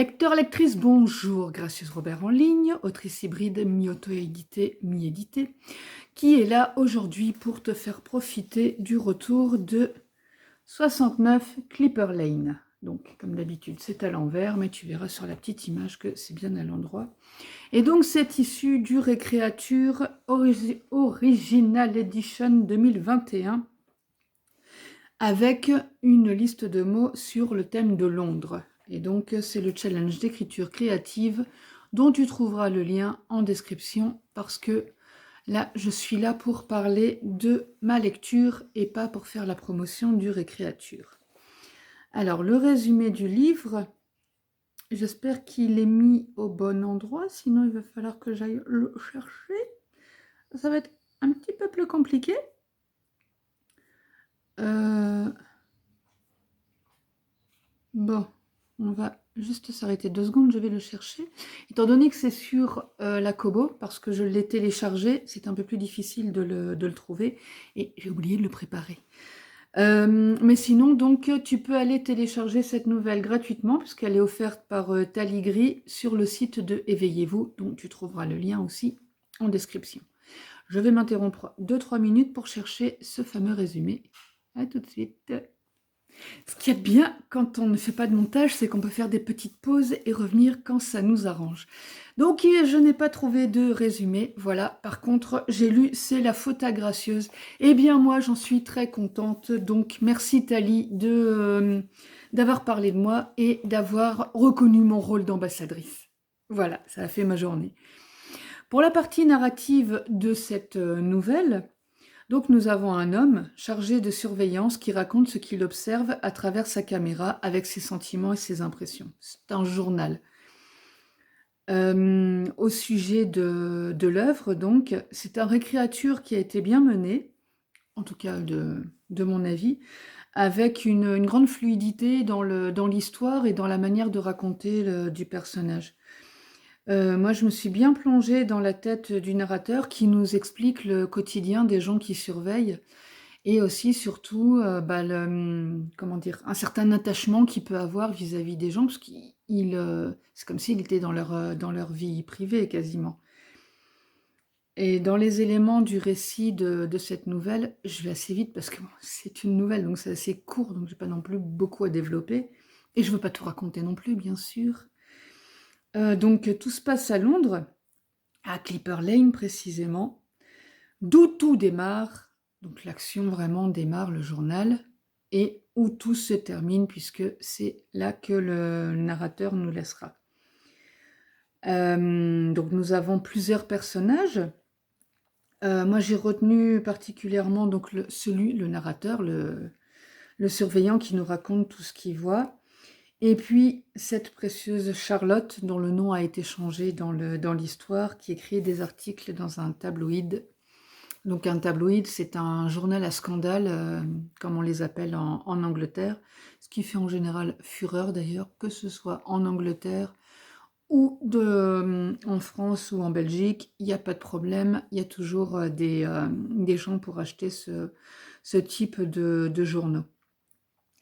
Lecteur, lectrice, bonjour, Gracieuse Robert en ligne, autrice hybride mi-auto-éditée, mi-éditée, qui est là aujourd'hui pour te faire profiter du retour de 69 Clipper Lane. Donc, comme d'habitude, c'est à l'envers, mais tu verras sur la petite image que c'est bien à l'endroit. Et donc, c'est issu du Récréature Original Edition 2021, avec une liste de mots sur le thème de Londres. Et donc, c'est le challenge d'écriture créative dont tu trouveras le lien en description parce que là, je suis là pour parler de ma lecture et pas pour faire la promotion du Récréature. Alors, le résumé du livre, j'espère qu'il est mis au bon endroit, sinon il va falloir que j'aille le chercher. Ça va être un petit peu plus compliqué. Bon, on va juste s'arrêter 2 secondes, je vais le chercher. Étant donné que c'est sur la Kobo, parce que je l'ai téléchargé, c'est un peu plus difficile de le trouver, et j'ai oublié de le préparer. Mais sinon, donc, tu peux aller télécharger cette nouvelle gratuitement, puisqu'elle est offerte par Taligri sur le site de Éveillez-vous, dont tu trouveras le lien aussi en description. Je vais m'interrompre 2-3 minutes pour chercher ce fameux résumé. À tout de suite. Ce qui est bien quand on ne fait pas de montage, c'est qu'on peut faire des petites pauses et revenir quand ça nous arrange. Donc, je n'ai pas trouvé de résumé, voilà. Par contre, j'ai lu C'est la faute à Gracieuse. Eh bien, moi, j'en suis très contente. Donc, merci Thalie d'avoir parlé de moi et d'avoir reconnu mon rôle d'ambassadrice. Voilà, ça a fait ma journée. Pour la partie narrative de cette nouvelle, donc nous avons un homme chargé de surveillance qui raconte ce qu'il observe à travers sa caméra avec ses sentiments et ses impressions. C'est un journal. Au sujet de l'œuvre, donc, c'est un récréature qui a été bien mené, en tout cas de mon avis, avec une grande fluidité dans l'histoire et dans la manière de raconter du personnage. Moi, je me suis bien plongée dans la tête du narrateur qui nous explique le quotidien des gens qui surveillent et aussi, surtout, comment dire, un certain attachement qu'il peut avoir vis-à-vis des gens, parce c'est comme s'il était dans leur vie privée, quasiment. Et dans les éléments du récit de cette nouvelle, je vais assez vite parce que bon, c'est une nouvelle, donc c'est assez court, donc j'ai pas non plus beaucoup à développer. Et je veux pas tout raconter non plus, bien sûr. Donc tout se passe à Londres, à Clipper Lane précisément, d'où tout démarre, donc l'action vraiment démarre, le journal, et où tout se termine, puisque c'est là que le narrateur nous laissera. Donc nous avons plusieurs personnages. Moi j'ai retenu particulièrement donc le narrateur, le surveillant qui nous raconte tout ce qu'il voit. Et puis, cette précieuse Charlotte, dont le nom a été changé dans l'histoire, qui écrit des articles dans un tabloïd. Donc un tabloïd, c'est un journal à scandale, comme on les appelle en Angleterre, ce qui fait en général fureur d'ailleurs, que ce soit en Angleterre ou en France ou en Belgique, il n'y a pas de problème, il y a toujours des gens pour acheter ce type de journaux.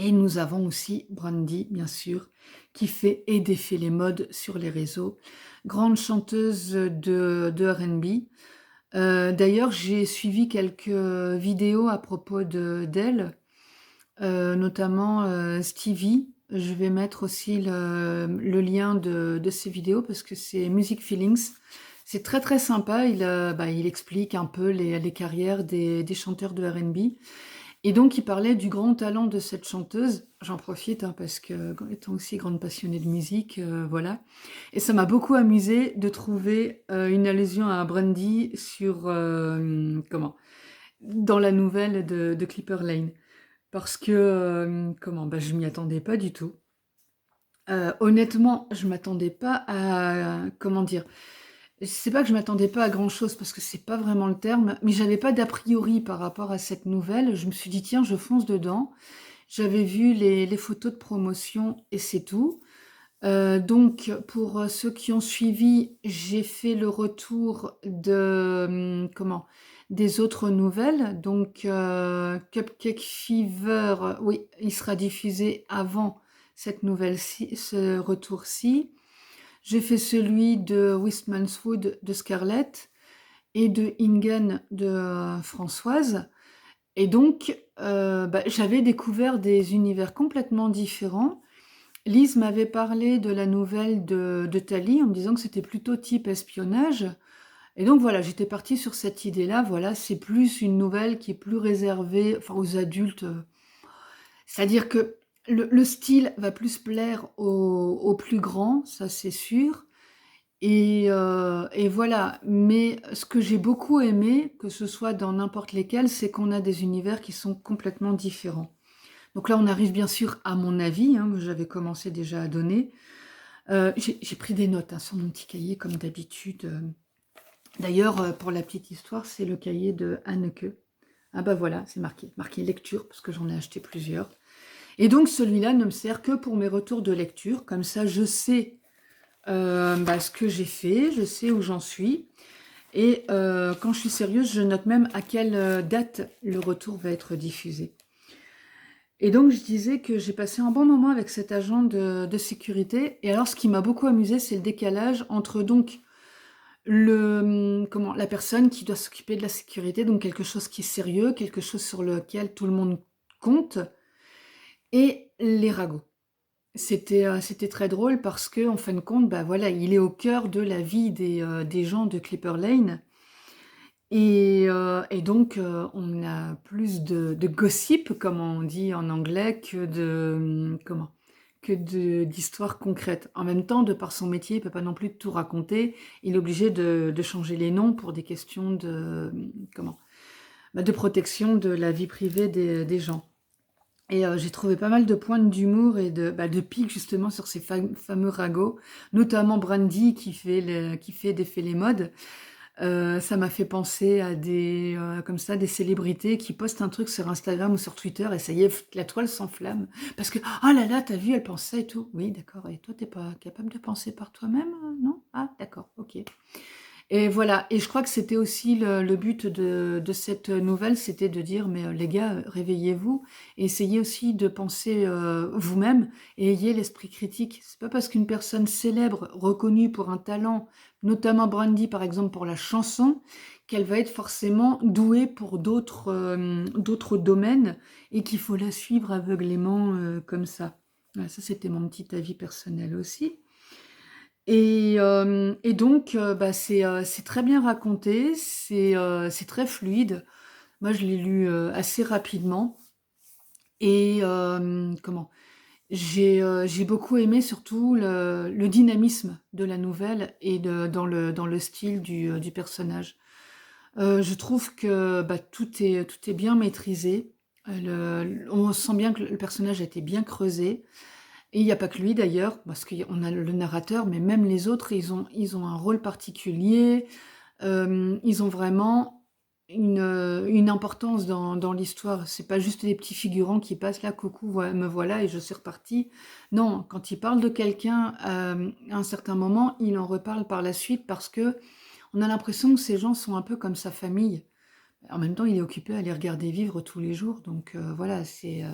Et nous avons aussi Brandy, bien sûr, qui fait et défait les modes sur les réseaux. Grande chanteuse de R&B. D'ailleurs, j'ai suivi quelques vidéos à propos d'elle, notamment Stevie. Je vais mettre aussi le lien de ces vidéos parce que c'est Music Feelings. C'est très très sympa. Il explique un peu les carrières des chanteurs de R&B. Et donc, il parlait du grand talent de cette chanteuse. J'en profite parce que, étant aussi grande passionnée de musique, voilà. Et ça m'a beaucoup amusé de trouver une allusion à Brandy dans la nouvelle de Clipper Lane. Parce que, je m'y attendais pas du tout. Honnêtement, je m'attendais pas à, comment dire, c'est pas que je m'attendais pas à grand chose parce que c'est pas vraiment le terme, mais j'avais pas d'a priori par rapport à cette nouvelle. Je me suis dit tiens, je fonce dedans. J'avais vu les photos de promotion et c'est tout. Donc pour ceux qui ont suivi, j'ai fait le retour des autres nouvelles. Donc Cupcake Fever, oui, il sera diffusé avant ce retour-ci. J'ai fait celui de Wistman's Wood de Scarlett et de Ingen de Françoise. Et donc, j'avais découvert des univers complètement différents. Lise m'avait parlé de la nouvelle de Thalie en me disant que c'était plutôt type espionnage. Et donc voilà, j'étais partie sur cette idée-là. Voilà, c'est plus une nouvelle qui est plus réservée, enfin, aux adultes. C'est-à-dire que le style va plus plaire aux plus grands, ça c'est sûr. Et voilà, mais ce que j'ai beaucoup aimé, que ce soit dans n'importe lesquels, c'est qu'on a des univers qui sont complètement différents. Donc là, on arrive bien sûr à mon avis, hein, que j'avais commencé déjà à donner. J'ai pris des notes hein, sur mon petit cahier, comme d'habitude. D'ailleurs, pour la petite histoire, c'est le cahier de Anneke. Ah bah voilà, c'est marqué lecture, parce que j'en ai acheté plusieurs. Et donc celui-là ne me sert que pour mes retours de lecture, comme ça je sais ce que j'ai fait, je sais où j'en suis. Et quand je suis sérieuse, je note même à quelle date le retour va être diffusé. Et donc je disais que j'ai passé un bon moment avec cet agent de sécurité. Et alors ce qui m'a beaucoup amusé, c'est le décalage entre donc la personne qui doit s'occuper de la sécurité, donc quelque chose qui est sérieux, quelque chose sur lequel tout le monde compte, et les ragots. C'était très drôle parce que en fin de compte, voilà, il est au cœur de la vie des gens de Clipper Lane. Et donc, on a plus de gossip, comme on dit en anglais, d'histoires concrètes. En même temps, de par son métier, il ne peut pas non plus tout raconter. Il est obligé de changer les noms pour des questions de protection de la vie privée des gens. Et j'ai trouvé pas mal de pointes d'humour et de piques justement sur ces fameux ragots, notamment Brandy qui défait les modes. Ça m'a fait penser à comme ça, des célébrités qui postent un truc sur Instagram ou sur Twitter et ça y est, la toile s'enflamme. Parce que, oh là là, t'as vu, elle pensait et tout. Oui, d'accord. Et toi, t'es pas capable de penser par toi-même, non? Ah, d'accord, ok. Et voilà, et je crois que c'était aussi le but de cette nouvelle, c'était de dire, mais les gars, réveillez-vous, et essayez aussi de penser vous-même, et ayez l'esprit critique. C'est pas parce qu'une personne célèbre, reconnue pour un talent, notamment Brandy par exemple pour la chanson, qu'elle va être forcément douée pour d'autres domaines, et qu'il faut la suivre aveuglément comme ça. Voilà, ça c'était mon petit avis personnel aussi. Et donc, c'est très bien raconté, c'est très fluide. Moi, je l'ai lu assez rapidement. Et j'ai beaucoup aimé surtout le dynamisme de la nouvelle et dans le style du personnage. Je trouve que tout est bien maîtrisé. On sent bien que le personnage a été bien creusé. Et il n'y a pas que lui d'ailleurs, parce qu'on a le narrateur, mais même les autres, ils ont un rôle particulier, ils ont vraiment une importance dans l'histoire. C'est pas juste des petits figurants qui passent là, coucou, me voilà et je suis reparti. Non, quand il parle de quelqu'un à un certain moment, il en reparle par la suite parce que on a l'impression que ces gens sont un peu comme sa famille. En même temps, il est occupé à les regarder vivre tous les jours, donc voilà, c'est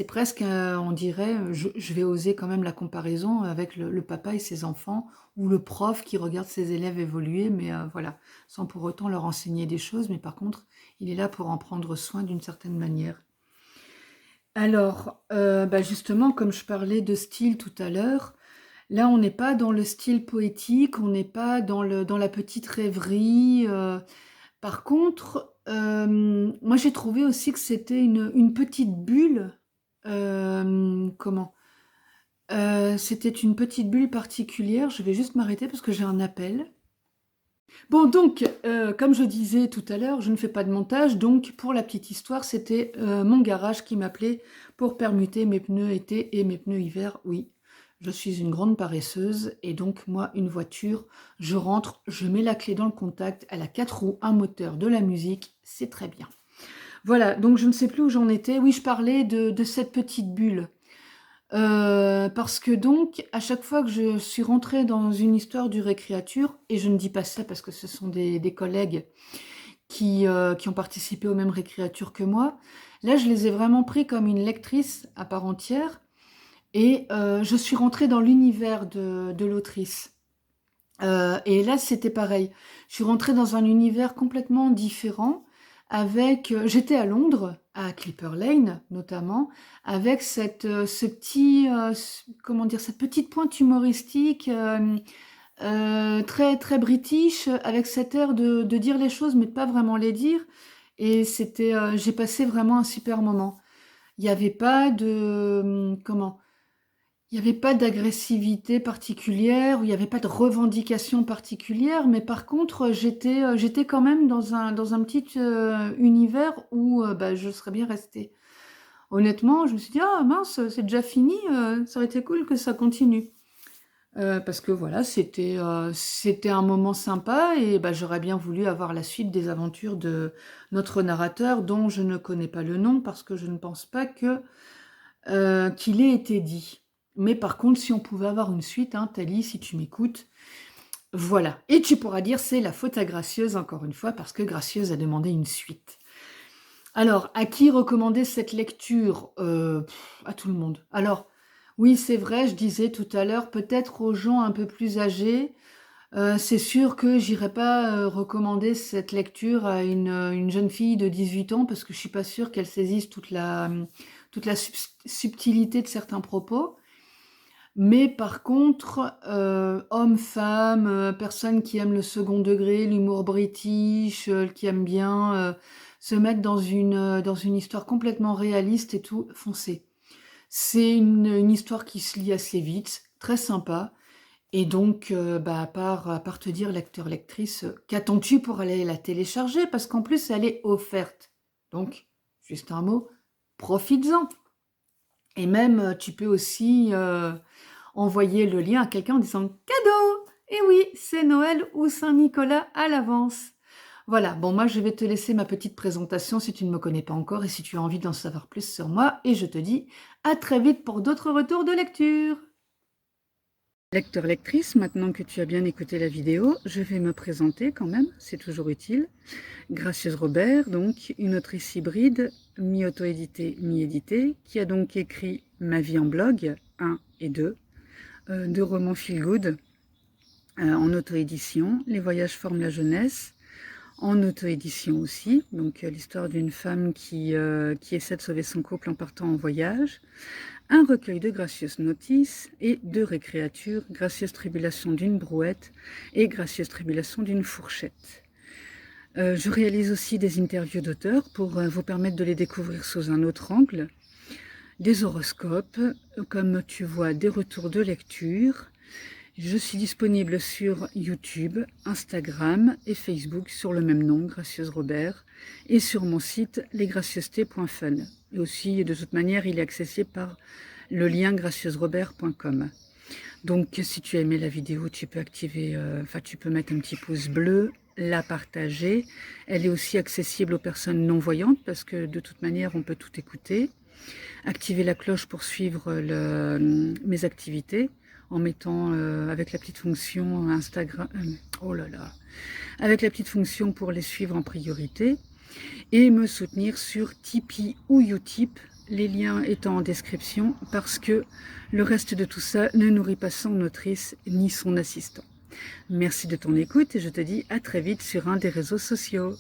presque, on dirait, je vais oser quand même la comparaison avec le papa et ses enfants, ou le prof qui regarde ses élèves évoluer, mais voilà, sans pour autant leur enseigner des choses, mais par contre, il est là pour en prendre soin d'une certaine manière. Alors, justement, comme je parlais de style tout à l'heure, là, on n'est pas dans le style poétique, on n'est pas dans la petite rêverie. Par contre, moi j'ai trouvé aussi que c'était une petite bulle. Comment? C'était une petite bulle particulière. Je vais juste m'arrêter parce que j'ai un appel. Bon, donc, comme je disais tout à l'heure, je ne fais pas de montage. Donc, pour la petite histoire, c'était mon garage qui m'appelait pour permuter mes pneus été et mes pneus hiver. Oui, je suis une grande paresseuse et donc, moi, une voiture, je rentre, je mets la clé dans le contact, elle a 4 roues, un moteur, de la musique, c'est très bien. Voilà, donc je ne sais plus où j'en étais. Oui, je parlais de cette petite bulle. Parce que donc, à chaque fois que je suis rentrée dans une histoire du récréature, et je ne dis pas ça parce que ce sont des collègues qui ont participé aux mêmes récréatures que moi, là, je les ai vraiment pris comme une lectrice à part entière. et je suis rentrée dans l'univers de l'autrice. Et là, c'était pareil. Je suis rentrée dans un univers complètement différent avec, j'étais à Londres, à Clipper Lane notamment, avec ce petit, comment dire, cette petite pointe humoristique très très british, avec cet air de dire les choses mais de pas vraiment les dire. Et c'était, j'ai passé vraiment un super moment. Il n'y avait pas de, comment? Il n'y avait pas d'agressivité particulière, ou il n'y avait pas de revendication particulière, mais par contre, j'étais quand même dans un petit univers où bah, je serais bien restée. Honnêtement, je me suis dit, ah mince, c'est déjà fini, ça aurait été cool que ça continue. Parce que voilà, c'était un moment sympa et bah, j'aurais bien voulu avoir la suite des aventures de notre narrateur, dont je ne connais pas le nom parce que je ne pense pas qu'il ait été dit. Mais par contre, si on pouvait avoir une suite, hein, Thalie, si tu m'écoutes, voilà. Et tu pourras dire c'est la faute à Gracieuse, encore une fois, parce que Gracieuse a demandé une suite. Alors, à qui recommander cette lecture? À tout le monde. Alors, oui, c'est vrai, je disais tout à l'heure, peut-être aux gens un peu plus âgés. C'est sûr que j'irai pas recommander cette lecture à une jeune fille de 18 ans, parce que je suis pas sûre qu'elle saisisse toute la subtilité de certains propos. Mais par contre, hommes, femmes, personnes qui aiment le second degré, l'humour british, qui aiment bien se mettre dans une histoire complètement réaliste et tout, foncez. C'est une histoire qui se lit assez vite, très sympa. Et donc, bah, à part te dire, lecteur, lectrice, qu'attends-tu pour aller la télécharger? Parce qu'en plus, elle est offerte. Donc, juste un mot, profites-en. Et même, tu peux aussi envoyer le lien à quelqu'un en disant cadeau. Et oui, c'est Noël ou Saint-Nicolas à l'avance. Voilà, bon, moi je vais te laisser ma petite présentation si tu ne me connais pas encore et si tu as envie d'en savoir plus sur moi. Et je te dis à très vite pour d'autres retours de lecture. Lecteur, lectrice, maintenant que tu as bien écouté la vidéo, je vais me présenter quand même, c'est toujours utile. Gracieuse Robert, donc une autrice hybride, mi-auto-éditée, mi-éditée, qui a donc écrit Ma vie en blog 1 et 2, deux romans feel good en auto-édition. Les voyages forment la jeunesse, en auto-édition aussi. Donc l'histoire d'une femme qui essaie de sauver son couple en partant en voyage. Un recueil de gracieuses notices et deux récréatures, Gracieuse tribulation d'une brouette et Gracieuse tribulation d'une fourchette. Je réalise aussi des interviews d'auteurs pour vous permettre de les découvrir sous un autre angle. Des horoscopes, comme tu vois, des retours de lecture. Je suis disponible sur YouTube, Instagram et Facebook sur le même nom, Gracieuse Robert, et sur mon site lesgracieusetés.fun. Et aussi, de toute manière, il est accessible par le lien gracieusrobert.com. Donc, si tu as aimé la vidéo, tu peux tu peux mettre un petit pouce bleu, la partager. Elle est aussi accessible aux personnes non-voyantes parce que de toute manière, on peut tout écouter. Activer la cloche pour suivre mes activités en mettant avec la petite fonction Instagram, avec la petite fonction pour les suivre en priorité, et me soutenir sur Tipeee ou Utip, les liens étant en description, parce que le reste de tout ça ne nourrit pas son autrice ni son assistant. Merci de ton écoute et je te dis à très vite sur un des réseaux sociaux.